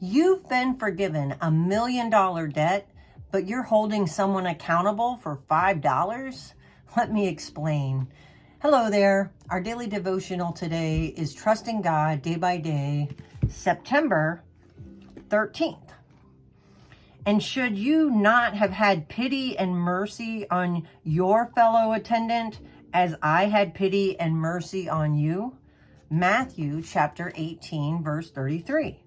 You've been forgiven $1 million debt, but you're holding someone accountable for $5? Let me explain. Hello there. Our daily devotional today is Trusting God Day by Day, September 13th. And should you not have had pity and mercy on your fellow attendant as I had pity and mercy on you? Matthew chapter 18, verse 33.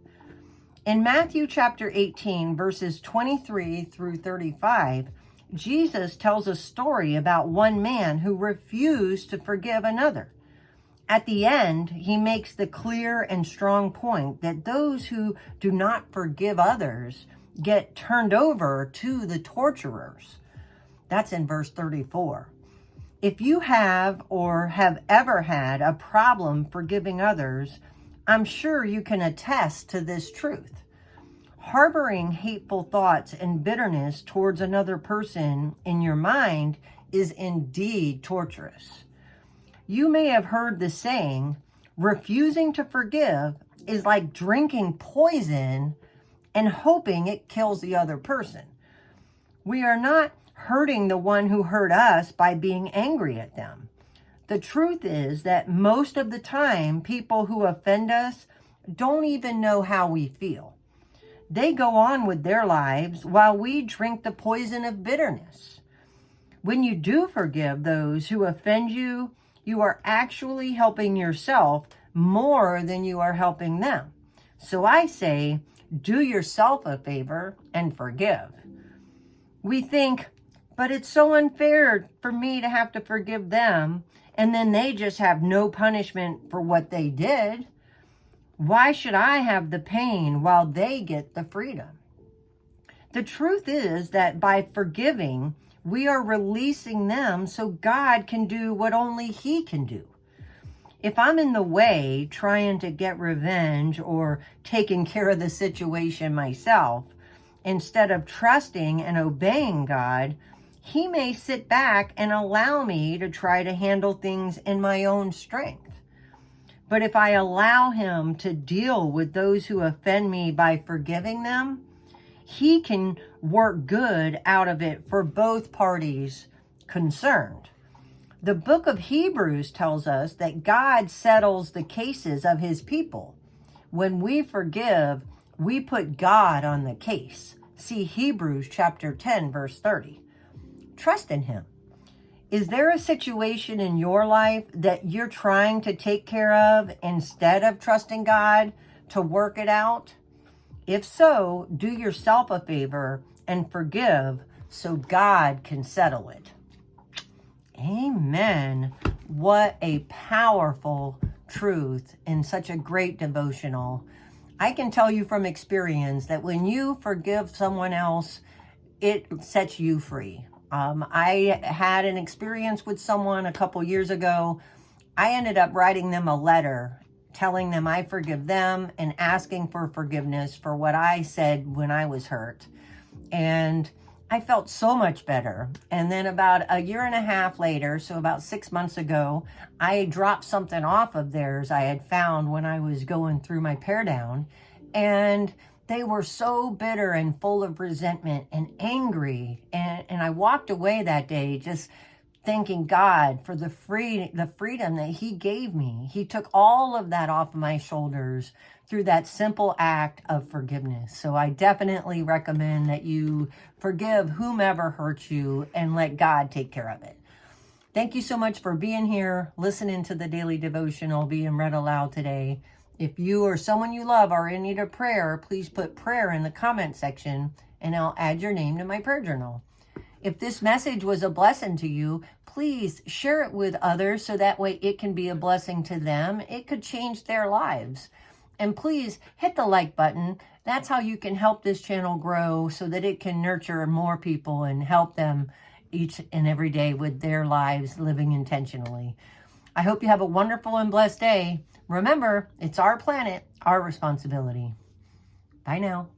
In Matthew chapter 18, verses 23 through 35, Jesus tells a story about one man who refused to forgive another. At the end, he makes the clear and strong point that those who do not forgive others get turned over to the torturers. That's in verse 34. If you have or have ever had a problem forgiving others, I'm sure you can attest to this truth. Harboring hateful thoughts and bitterness towards another person in your mind is indeed torturous. You may have heard the saying, refusing to forgive is like drinking poison and hoping it kills the other person. We are not hurting the one who hurt us by being angry at them. The truth is that most of the time, people who offend us don't even know how we feel. They go on with their lives while we drink the poison of bitterness. When you do forgive those who offend you, you are actually helping yourself more than you are helping them. So I say, do yourself a favor and forgive. We think, but it's so unfair for me to have to forgive them, and then they just have no punishment for what they did. Why should I have the pain while they get the freedom? The truth is that by forgiving, we are releasing them so God can do what only He can do. If I'm in the way trying to get revenge or taking care of the situation myself, instead of trusting and obeying God, He may sit back and allow me to try to handle things in my own strength. But if I allow Him to deal with those who offend me by forgiving them, He can work good out of it for both parties concerned. The book of Hebrews tells us that God settles the cases of His people. When we forgive, we put God on the case. See Hebrews chapter 10, verse 30. Trust in Him. Is there a situation in your life that you're trying to take care of instead of trusting God to work it out? If so, do yourself a favor and forgive so God can settle it. Amen. What a powerful truth in such a great devotional. I can tell you from experience that when you forgive someone else, it sets you free. I had an experience with someone a couple years ago. I ended up writing them a letter telling them I forgive them and asking for forgiveness for what I said when I was hurt. And I felt so much better. And then about a year and a half later, so about 6 months ago, I dropped something off of theirs I had found when I was going through my pare down. And they were so bitter and full of resentment and angry. And I walked away that day just thanking God for the freedom that He gave me. He took all of that off my shoulders through that simple act of forgiveness. So I definitely recommend that you forgive whomever hurt you and let God take care of it. Thank you so much for being here, listening to the daily devotional being read aloud today. If you or someone you love are in need of prayer, please put prayer in the comment section and I'll add your name to my prayer journal. If this message was a blessing to you, please share it with others so that way it can be a blessing to them. It could change their lives. And please hit the like button. That's how you can help this channel grow so that it can nurture more people and help them each and every day with their lives living intentionally. I hope you have a wonderful and blessed day. Remember, it's our planet, our responsibility. Bye now.